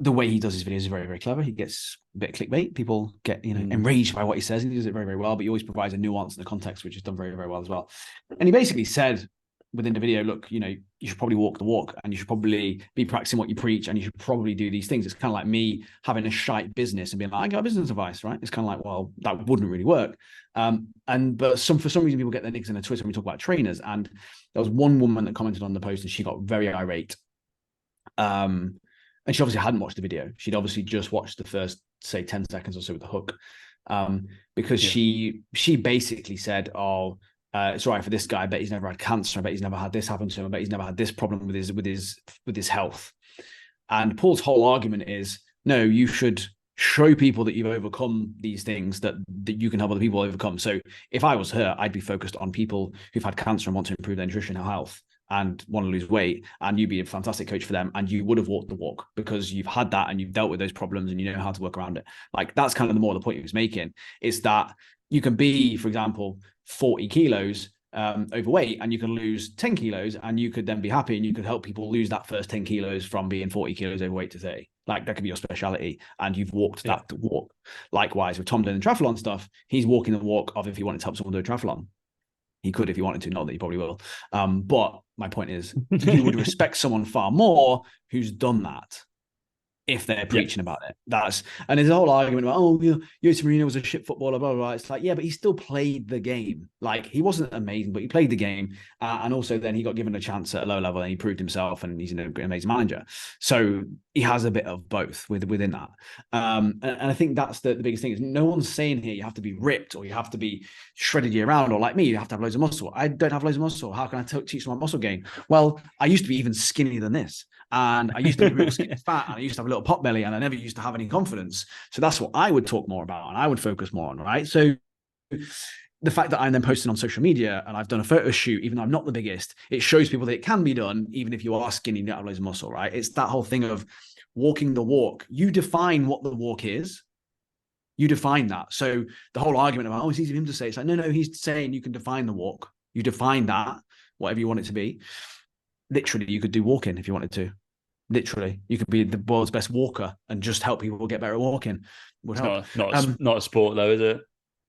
the way he does his videos is very, very clever. He gets a bit of clickbait. People get, enraged by what he says. He does it very, very well, but he always provides a nuance and a context, which is done very, very well as well. And he basically said within the video, look, you should probably walk the walk and you should probably be practicing what you preach and you should probably do these things. It's kind of like me having a shite business and being like, I got business advice, right? It's kind of like, well, that wouldn't really work. But for some reason, people get their nicks in their twist when we talk about trainers. And there was one woman that commented on the post and she got very irate. And she obviously hadn't watched the video. She'd obviously just watched the first, say, 10 seconds or so with the hook. Because she basically said, it's all right for this guy. I bet he's never had cancer. I bet he's never had this happen to him. I bet he's never had this problem with his health. And Paul's whole argument is, no, you should show people that you've overcome these things that you can help other people overcome. So if I was her, I'd be focused on people who've had cancer and want to improve their nutrition and health and want to lose weight, and you'd be a fantastic coach for them, and you would have walked the walk because you've had that and you've dealt with those problems and you know how to work around it. Like that's kind of the point he was making, is that you can be, for example, 40 kilos overweight, and you can lose 10 kilos, and you could then be happy, and you could help people lose that first 10 kilos from being 40 kilos overweight to 30. Like, that could be your speciality, and you've walked that walk. Likewise, with Tom doing the triathlon stuff, he's walking the walk of if he wanted to help someone do a triathlon. He could if he wanted to, not that he probably will. But my point is, you would respect someone far more who's done that if they're preaching about it. And there's a whole argument about, Jose Mourinho was a shit footballer, blah, blah, blah. It's like, yeah, but he still played the game. Like, he wasn't amazing, but he played the game. And also then he got given a chance at a low level, and he proved himself, and he's an amazing manager. So he has a bit of both within that. And I think that's the biggest thing, is no one's saying here you have to be ripped, or you have to be shredded year round, or like me, you have to have loads of muscle. I don't have loads of muscle. How can I teach someone muscle gain? Well, I used to be even skinnier than this. And I used to be real skinny fat, and I used to have a little pot belly, and I never used to have any confidence. So that's what I would talk more about, and I would focus more on, right? So the fact that I'm then posting on social media, and I've done a photo shoot, even though I'm not the biggest, it shows people that it can be done, even if you are skinny and you don't have loads of muscle, right? It's that whole thing of walking the walk. You define what the walk is. You define that. So the whole argument about, it's easy for him to say, it's like, no, he's saying you can define the walk. You define that, whatever you want it to be. Literally, you could do walking if you wanted to. Literally, you could be the world's best walker and just help people get better at walking. Would help. Not a sport though, is it?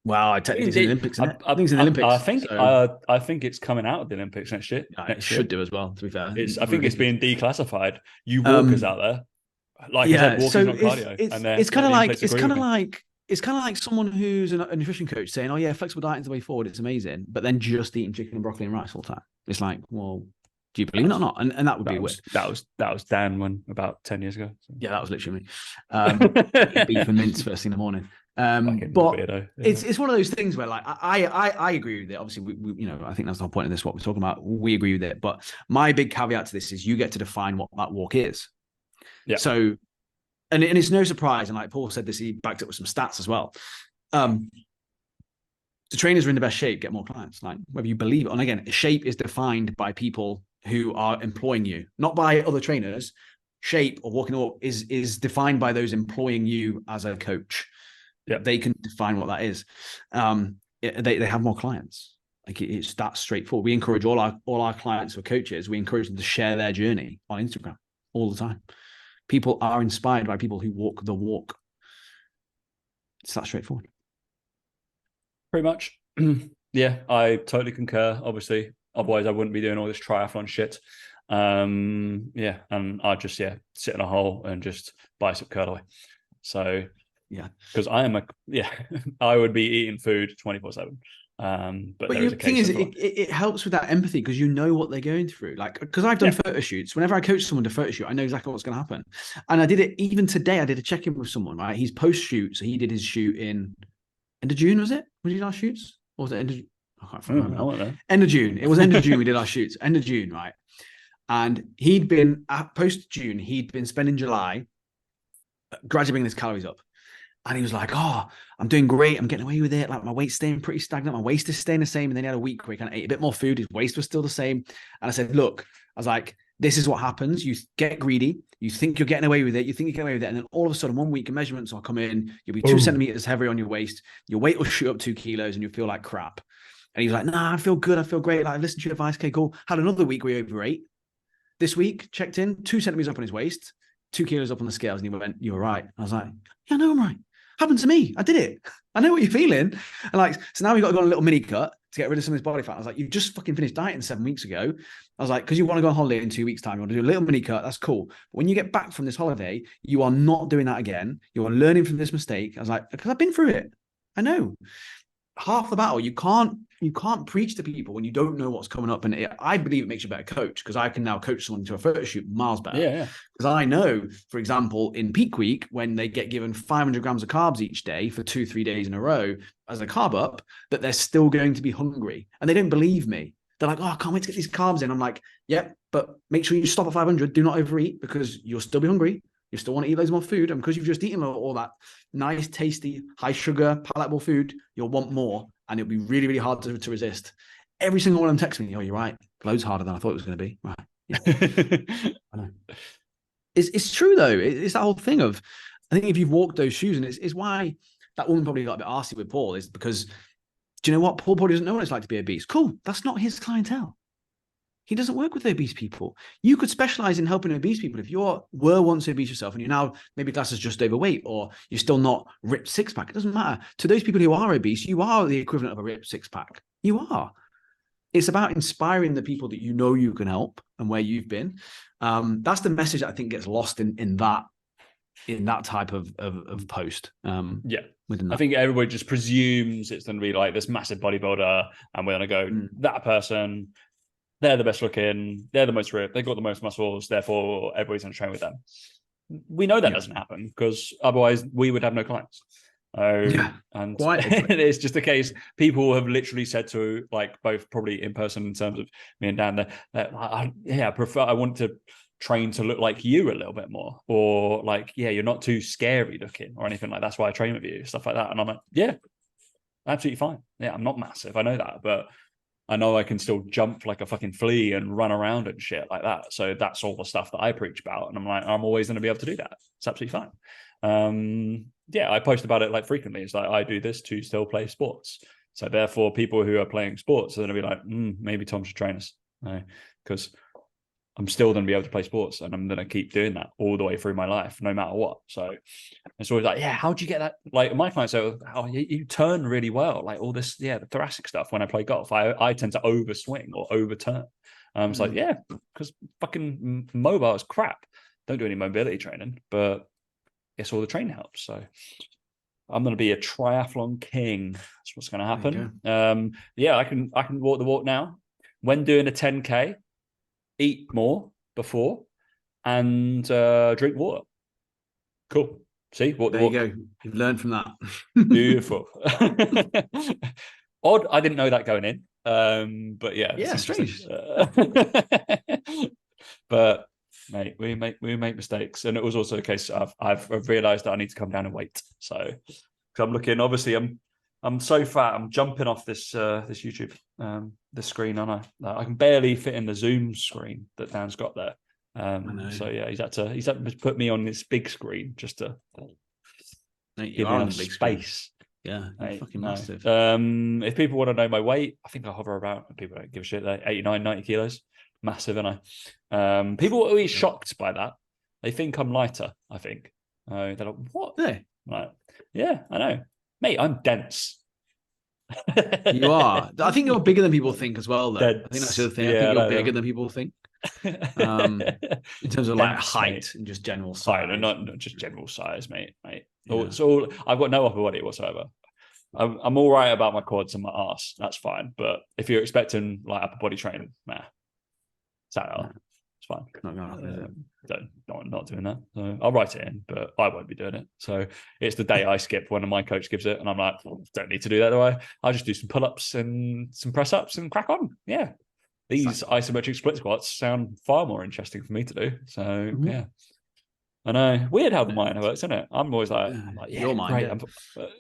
Well, I technically it's in the Olympics. I think it's in the Olympics. I think it's coming out of the Olympics next year. It should do as well. To be fair, I think it's being declassified. You walkers out there, like I said, walking on cardio. It's kind of like someone who's a nutrition coach saying, "Oh yeah, flexible dieting is the way forward. It's amazing," but then just eating chicken and broccoli and rice all the time. It's like, well, do you believe it or not? And that would be weird. That was Dan about 10 years ago. So. Yeah, that was literally me. Beef and mince first thing in the morning. But it's one of those things where, like, I agree with it. Obviously, we I think that's the whole point of this. What we're talking about, we agree with it. But my big caveat to this is you get to define what that walk is. Yeah. So, and it's no surprise. And like Paul said this, he backed up with some stats as well. The trainers are in the best shape, get more clients. Like, whether you believe it, and again, shape is defined by people who are employing you, not by other trainers. Shape or walking the walk is defined by those employing you as a coach. Yeah, they can define what that is. They have more clients. Like, it's that straightforward. We encourage all our clients who are coaches. We encourage them to share their journey on Instagram all the time. People are inspired by people who walk the walk. It's that straightforward. Pretty much. Yeah, I totally concur. Obviously, otherwise I wouldn't be doing all this triathlon shit. And I'd just sit in a hole and just bicep curl away. So yeah, because I would be eating food 24/7. But the thing is, it helps with that empathy, because you know what they're going through. Like, because I've done photo shoots. Whenever I coach someone to photo shoot, I know exactly what's going to happen. And I did it even today. I did a check-in with someone, right? He's post-shoot. So he did his shoot in end of June, was it? Was he last shoots? Or was it end of June? I can't remember. End of June. It was end of June we did our shoots. End of June, right? And he'd been, post-June, he'd been spending July gradually bringing his calories up. And he was like, "Oh, I'm doing great. I'm getting away with it. Like, my weight's staying pretty stagnant. My waist is staying the same." And then he had a week where he kind of ate a bit more food. His waist was still the same. And I said, "Look," I was like, "this is what happens. You get greedy. You think you're getting away with it. And then all of a sudden, 1 week, measurements will come in. You'll be 2 centimeters heavier on your waist. Your weight will shoot up 2 kilos and you'll feel like crap." And he's like, "Nah, I feel good. I feel great. Like, I listened to your advice. Okay, cool." Had another week where he overate. This week, checked in, 2 centimeters up on his waist, 2 kilos up on the scales. And he went, "You were right." I was like, "Yeah, no, I'm right. Happened to me. I did it. I know what you're feeling." And like, so now we've got to go on a little mini cut to get rid of some of this body fat. I was like, "You've just fucking finished dieting 7 weeks ago." I was like, "Because you want to go on holiday in 2 weeks' time. You want to do a little mini cut. That's cool. But when you get back from this holiday, you are not doing that again. You are learning from this mistake." I was like, "Because I've been through it. I know." Half the battle, you can't preach to people when you don't know what's coming up. And I believe it makes you a better coach, because I can now coach someone to a photo shoot miles better. Yeah. Because I know, for example, in peak week, when they get given 500 grams of carbs each day for 2-3 days in a row as a carb up, that they're still going to be hungry. And they don't believe me. They're like, "Oh, I can't wait to get these carbs in." I'm like, "Yep, but make sure you stop at 500. Do not overeat, because you'll still be hungry. You still want to eat loads more food. And because you've just eaten all that nice, tasty, high sugar, palatable food, you'll want more. And it'll be really, really hard to resist." Every single one of them texts me, "Oh, you're right. Loads harder than I thought it was going to be." Right. Yeah. I know. It's true, though. It's that whole thing of, I think if you've walked those shoes, and it's why that woman probably got a bit arsey with Paul, is because Do you know what? Paul probably doesn't know what it's like to be obese. Cool. That's not his clientele. He doesn't work with obese people. You could specialize in helping obese people. If you were once obese yourself and you're now maybe classed as just overweight, or you're still not ripped six pack, it doesn't matter. To those people who are obese, you are the equivalent of a ripped six pack. You are. It's about inspiring the people that you know you can help and where you've been. That's the message that I think gets lost in that type of post. Yeah. I think everybody just presumes it's going to be like this massive bodybuilder, and we're going to go, that person, they're the best looking, they're the most ripped, they've got the most muscles, therefore everybody's going to train with them. We know that doesn't happen, because otherwise we would have no clients. And it's just the case. People have literally said to, like, both probably in person in terms of me and Dan, that I want to train to look like you a little bit more, or like, you're not too scary looking or anything like that. That's why I train with you, stuff like that. And I'm like, yeah, absolutely fine. Yeah, I'm not massive, I know that, but I know I can still jump like a fucking flea and run around and shit like that. So that's all the stuff that I preach about, and I'm like, I'm always going to be able to do that. It's absolutely fine. I post about it like frequently. It's like, I do this to still play sports, so therefore people who are playing sports are going to be like, maybe Tom should train us, because I'm still going to be able to play sports, and I'm going to keep doing that all the way through my life, no matter what. So it's always like, how'd you get that? Like my clients say, you turn really well, like all this, the thoracic stuff. When I play golf, I tend to overswing or overturn. It's like, because fucking mobile is crap. Don't do any mobility training, but it's all the training helps. So I'm going to be a triathlon king. That's what's going to happen. I can walk the walk now. When doing a 10K, eat more before, and drink water. Cool. See, walk the walk. There you go. You've learned from that. Beautiful. Odd. I didn't know that going in. But yeah, strange. But mate, we make mistakes, and it was also the case. I've realised that I need to come down in weight. So, because I'm looking, obviously, I'm so fat. I'm jumping off this YouTube this screen, aren't I? I can barely fit in the Zoom screen that Dan's got there. So yeah, he's had to put me on this big screen just to give me enough space. Yeah, fucking massive. If people want to know my weight, I think I hover around. People don't give a shit. They're 89, 90 kilos, massive, and people are always shocked by that. They think I'm lighter. I think they're like, "What?" Like, yeah, I know, mate. I'm dense. You are. I think you're bigger than people think as well, though. Dense. I think that's the other thing. I think you're bigger than people think. In terms of like height, mate, and just general size. Not just general size, mate. It's all. I've got no upper body whatsoever. I'm all right about my quads and my arse. That's fine. But if you're expecting like upper body training, it's fine. Not going to happen, is it? Not doing that. So I'll write it in, but I won't be doing it. So it's the day I skip when my coach gives it, and I'm like, don't need to do that, do I? I'll just do some pull-ups and some press-ups and crack on. Yeah. These isometric split squats sound far more interesting for me to do. So yeah. I know. Weird how the mind works, isn't it? I'm always like, your mind. Great.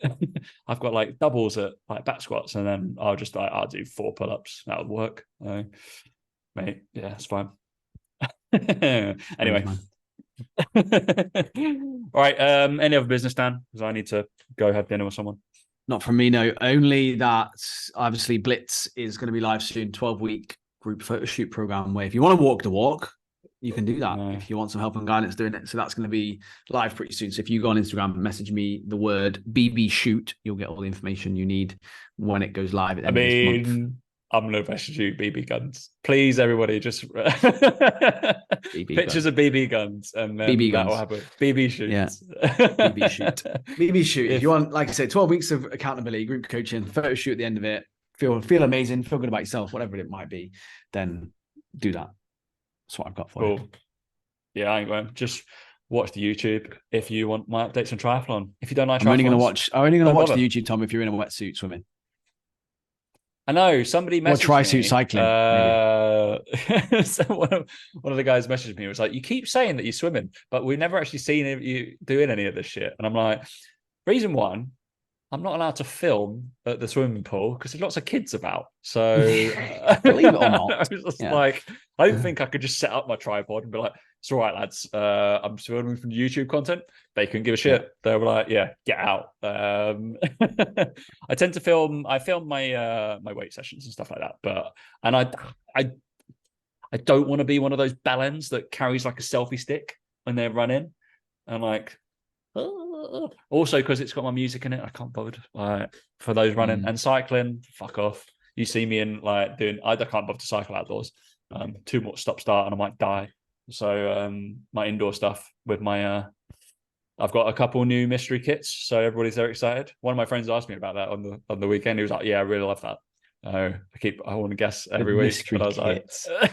I've got like doubles at like back squats, and then I'll do 4 pull-ups. That'll work. Mate, yeah, it's fine. Anyway. All right. Any other business, Dan? Because I need to go have dinner with someone. Not from me, no. Only that obviously Blitz is going to be live soon. 12-week group photo shoot program where if you want to walk the walk, you can do that. If you want some help and guidance doing it. So that's going to be live pretty soon. So if you go on Instagram and message me the word BB shoot, you'll get all the information you need when it goes live at the end of this month. I'm going to message you BB guns. Please, everybody, just pictures of BB guns, and then BB guns will happen. BB shoots. Yeah. BB shoot. BB shoot. If you want, like I said, 12 weeks of accountability, group coaching, photo shoot at the end of it, feel amazing, feel good about yourself, whatever it might be, then do that. That's what I've got for you. Yeah, I ain't going. Just watch the YouTube if you want my updates on triathlon. If you don't like triathlon, I'm only going to watch the YouTube, Tom, if you're in a wetsuit swimming. I know somebody messaged or tri-suit cycling. So one of the guys messaged me. It was like, you keep saying that you're swimming, but we've never actually seen you doing any of this shit. And I'm like, reason one, I'm not allowed to film at the swimming pool because there's lots of kids about. So believe it or not, I was just like, I don't think I could just set up my tripod and be like, it's all right, lads. I'm filming from YouTube content. They couldn't give a shit. They were like, yeah, get out. I tend to film. I film my my weight sessions and stuff like that. But I don't want to be one of those bellends that carries like a selfie stick when they're running, and like. Also, because it's got my music in it, I can't bother for those running and cycling. Fuck off. You see me in like doing. I can't bother to cycle outdoors. Too much stop start, and I might die. So my indoor stuff with my. I've got a couple new mystery kits, so everybody's very excited. One of my friends asked me about that on the weekend. He was like, "Yeah, I really love that." I want to guess every week. Mystery but I was kits. like,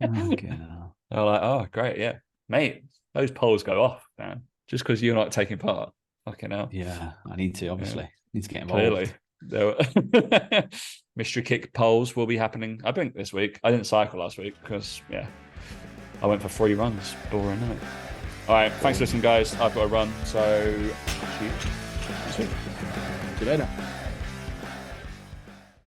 Oh, God. I was like, "Oh, great, yeah, mate." Those polls go off, man. Just because you're not taking part. Fucking hell. Yeah, I need to, obviously. Need to get involved. Clearly. Mystery kick polls will be happening, I think, this week. I didn't cycle last week because, I went for 3 runs. Boring night. All right, thanks for listening, guys. I've got to run, so see you later.